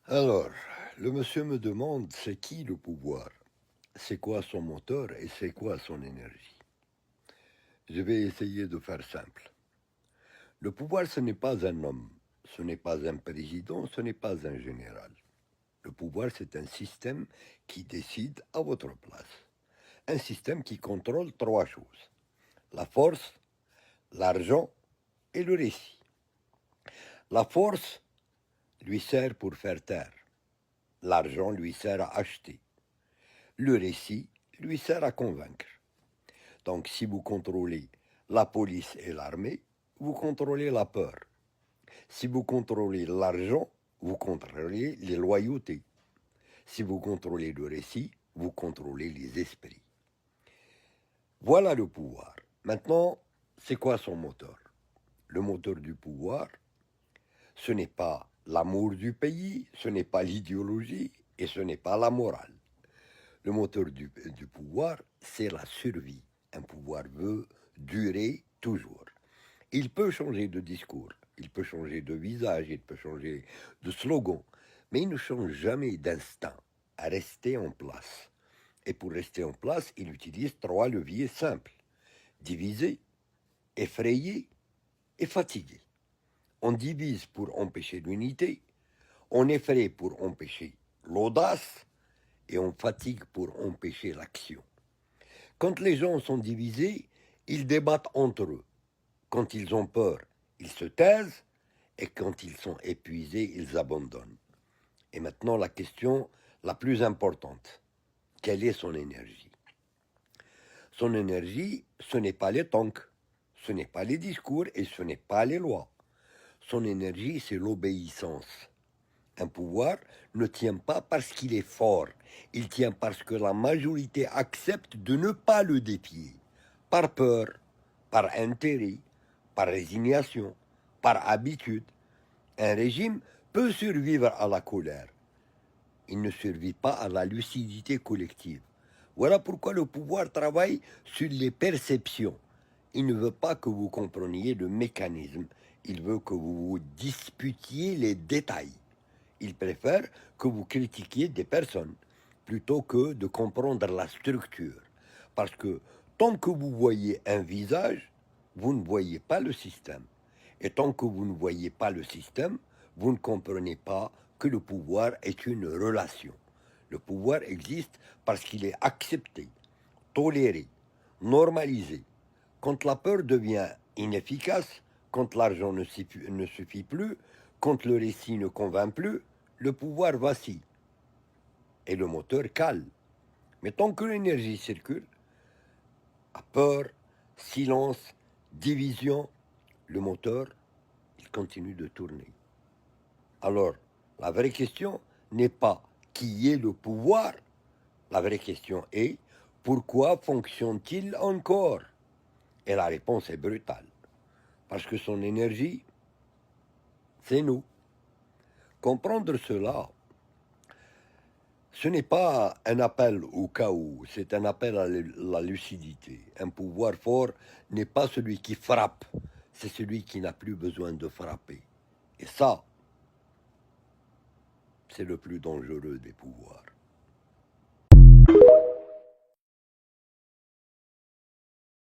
Alors, le monsieur me demande c'est qui le pouvoir? C'est quoi son moteur et c'est quoi son énergie? Je vais essayer de faire simple. Le pouvoir, ce n'est pas un homme, ce n'est pas un président, ce n'est pas un général. Le pouvoir, c'est un système qui décide à votre place. Un système qui contrôle trois choses. La force, l'argent et le récit. La force lui sert pour faire taire. L'argent lui sert à acheter. Le récit lui sert à convaincre. Donc si vous contrôlez la police et l'armée, vous contrôlez la peur. Si vous contrôlez l'argent, vous contrôlez les loyautés. Si vous contrôlez le récit, vous contrôlez les esprits. Voilà le pouvoir. Maintenant, c'est quoi son moteur? Le moteur du pouvoir, ce n'est pas l'amour du pays, ce n'est pas l'idéologie et ce n'est pas la morale. Le moteur du pouvoir, c'est la survie. Un pouvoir veut durer toujours. Il peut changer de discours, il peut changer de visage, il peut changer de slogan, mais il ne change jamais d'instinct à rester en place. Et pour rester en place, il utilise trois leviers simples. Diviser, effrayer et fatiguer. On divise pour empêcher l'unité, on effraie pour empêcher l'audace et on fatigue pour empêcher l'action. Quand les gens sont divisés, ils débattent entre eux. Quand ils ont peur, ils se taisent et quand ils sont épuisés, ils abandonnent. Et maintenant, la question la plus importante, quelle est son énergie? Son énergie, ce n'est pas les tanks, ce n'est pas les discours et ce n'est pas les lois. Son énergie, c'est l'obéissance. Un pouvoir ne tient pas parce qu'il est fort, il tient parce que la majorité accepte de ne pas le défier, par peur, par intérêt, par résignation, par habitude. Un régime peut survivre à la colère. Il ne survit pas à la lucidité collective. Voilà pourquoi le pouvoir travaille sur les perceptions. Il ne veut pas que vous compreniez le mécanisme. Il veut que vous vous disputiez les détails. Il préfère que vous critiquiez des personnes plutôt que de comprendre la structure. Parce que tant que vous voyez un visage, vous ne voyez pas le système. Et tant que vous ne voyez pas le système, vous ne comprenez pas que le pouvoir est une relation. Le pouvoir existe parce qu'il est accepté, toléré, normalisé. Quand la peur devient inefficace, quand l'argent ne suffit plus, quand le récit ne convainc plus, le pouvoir vacille et le moteur cale. Mais tant que l'énergie circule, à peur, silence, division, le moteur, il continue de tourner. Alors, la vraie question n'est pas qui est le pouvoir, la vraie question est pourquoi fonctionne-t-il encore? Et la réponse est brutale. Parce que son énergie, c'est nous. Comprendre cela, ce n'est pas un appel au chaos, c'est un appel à la lucidité. Un pouvoir fort n'est pas celui qui frappe, c'est celui qui n'a plus besoin de frapper. Et ça, c'est le plus dangereux des pouvoirs.